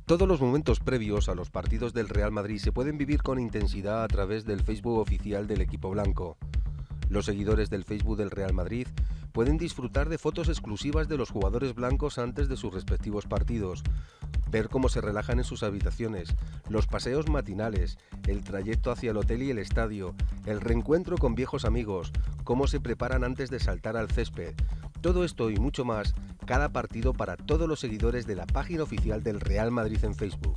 Todos los momentos previos a los partidos del Real Madrid se pueden vivir con intensidad a través del Facebook oficial del equipo blanco. Los seguidores del Facebook del Real Madrid pueden disfrutar de fotos exclusivas de los jugadores blancos antes de sus respectivos partidos, ver cómo se relajan en sus habitaciones, los paseos matinales, el trayecto hacia el hotel y el estadio, el reencuentro con viejos amigos, cómo se preparan antes de saltar al césped. Todo esto y mucho más, cada partido para todos los seguidores de la página oficial del Real Madrid en Facebook.